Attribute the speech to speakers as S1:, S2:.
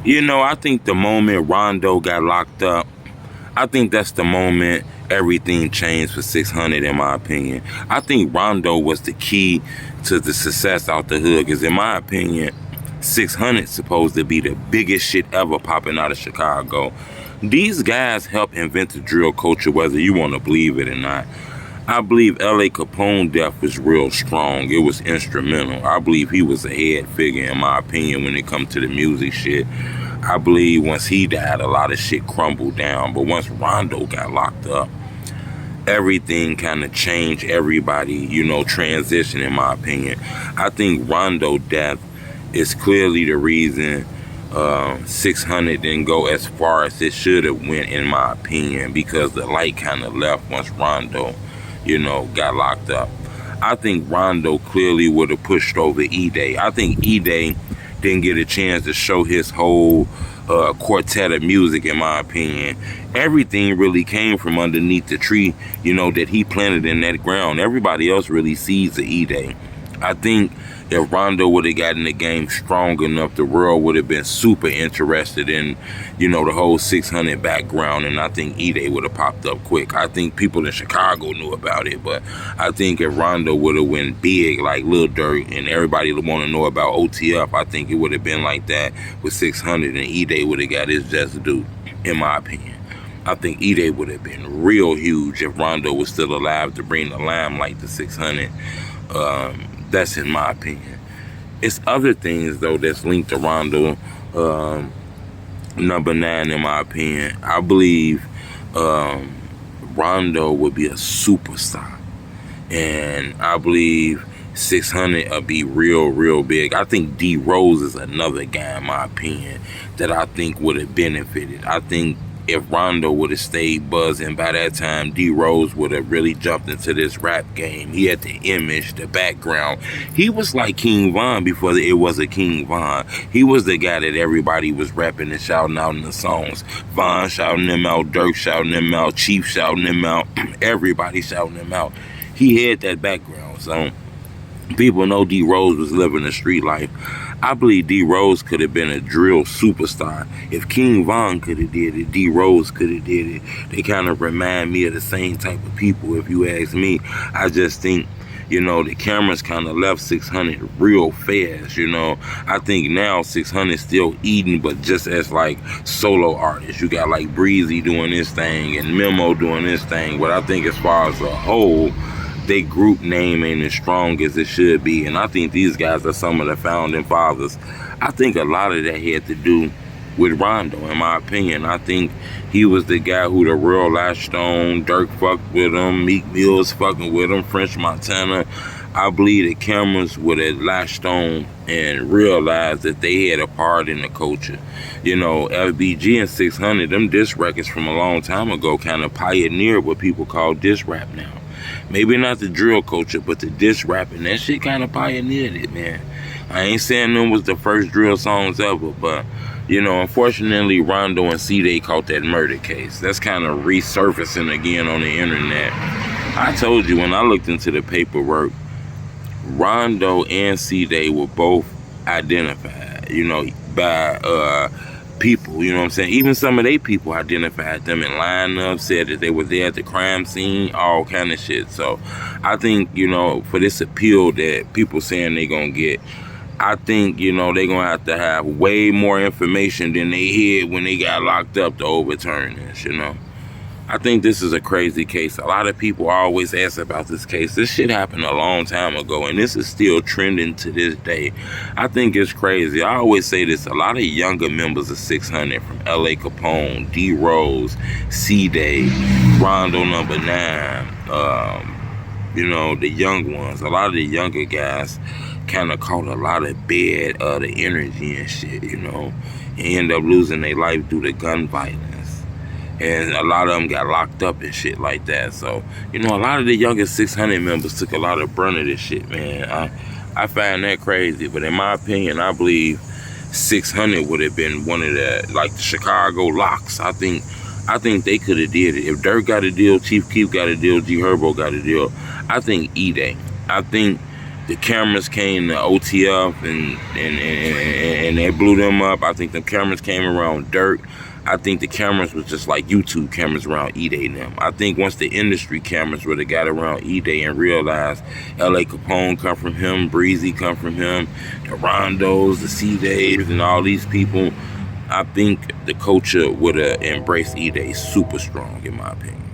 S1: You know, I think the moment Rondo got locked up, I think that's the moment everything changed for 600, in my opinion. I think Rondo was the key to the success out the hood, because in my opinion, 600 supposed to be the biggest shit ever popping out of Chicago. These guys helped invent the drill culture, whether you want to believe it or not. I believe LACapone death was real strong. It was instrumental. I believe he was a head figure, in my opinion, when it comes to the music shit. I believe once he died, a lot of shit crumbled down. But once Rondo got locked up, everything kind of changed. Everybody, you know, transition, in my opinion. I think Rondo death is clearly the reason 600 didn't go as far as it should have went, in my opinion, because the light kind of left once Rondo, you know, got locked up. I think Rondo clearly would have pushed over Edai. I think Edai didn't get a chance to show his whole quartet of music, in my opinion. Everything really came from underneath the tree, you know, that he planted in that ground. Everybody else really sees the Edai. I think if Rondo would have gotten the game strong enough, the world would have been super interested in, you know, the whole 600 background, and I think Edai would have popped up quick. I think people in Chicago knew about it, but I think if Rondo would have went big like Lil Durk and everybody would want to know about OTF, I think it would have been like that with 600, and Edai would have got his just due, in my opinion. I think Edai would have been real huge if Rondo was still alive to bring the limelight to 600. That's in my opinion. It's other things though that's linked to Rondo. Number 9, in my opinion, I believe Rondo would be a superstar, and I believe 600 will be real big. I think D Rose is another guy, in my opinion, that I think would have benefited. I think if Rondo would have stayed buzzing by that time, D Rose would have really jumped into this rap game. He had the image, the background. He was like King Von before it was a King Von. He was the guy that everybody was rapping and shouting out in the songs. Von shouting them out, Dirk shouting them out, Chief shouting them out, everybody shouting them out. He had that background, so people know D Rose was living a street life. I believe D Rose could have been a drill superstar. If King Von could have did it, D Rose could have did it. They kind of remind me of the same type of people, if you ask me. I just think, you know, the cameras kind of left 600 real fast, you know. I think now 600 still eating, but just as like solo artists. You got like Breezy doing this thing and Memo doing this thing. But I think as far as a whole, they group name ain't as strong as it should be, and I think these guys are some of the founding fathers. I think a lot of that had to do with Rondo, in my opinion. I think he was the guy who the real Last Stone, Dirk fucked with him, Meek Mill's fucking with him, French Montana. I believe the cameras would have latched on and realized that they had a part in the culture. You know, LBG and 600, them diss records from a long time ago kind of pioneered what people call diss rap now. Maybe not the drill culture, but the diss rapping. That shit kind of pioneered it, man. I ain't saying them was the first drill songs ever, but, you know, unfortunately, Rondo and C-Day caught that murder case. That's kind of resurfacing again on the internet. I told you when I looked into the paperwork, Rondo and C-Day were both identified, you know, by people, you know what I'm saying? Even some of they people identified them in lineup, said that they were there at the crime scene, all kind of shit. So I think, you know, for this appeal that people saying they gonna get, I think, you know, they gonna have to have way more information than they had when they got locked up to overturn this, you know. I think this is a crazy case. A lot of people always ask about this case. This shit happened a long time ago, and this is still trending to this day. I think it's crazy. I always say this. A lot of younger members of 600, from LACapone, D Rose, C-Day, RondoNumbaNine, you know, the young ones. A lot of the younger guys kind of caught a lot of bad the energy and shit, you know, and end up losing their life due to gun violence. And a lot of them got locked up and shit like that. So, you know, a lot of the younger 600 members took a lot of brunt of this shit, man. I find that crazy. But in my opinion, I believe 600 would have been one of the, like, the Chicago locks. I think they could have did it. If Dirk got a deal, Chief Keef got a deal, G Herbo got a deal, I think Edai. I think the cameras came to OTF and they blew them up. I think the cameras came around Dirk. I think the cameras was just like YouTube cameras around Edai and them. I think once the industry cameras would have got around Edai and realized LACapone come from him, Breezy come from him, the Rondos, the C-Daves, and all these people, I think the culture would have embraced Edai super strong, in my opinion.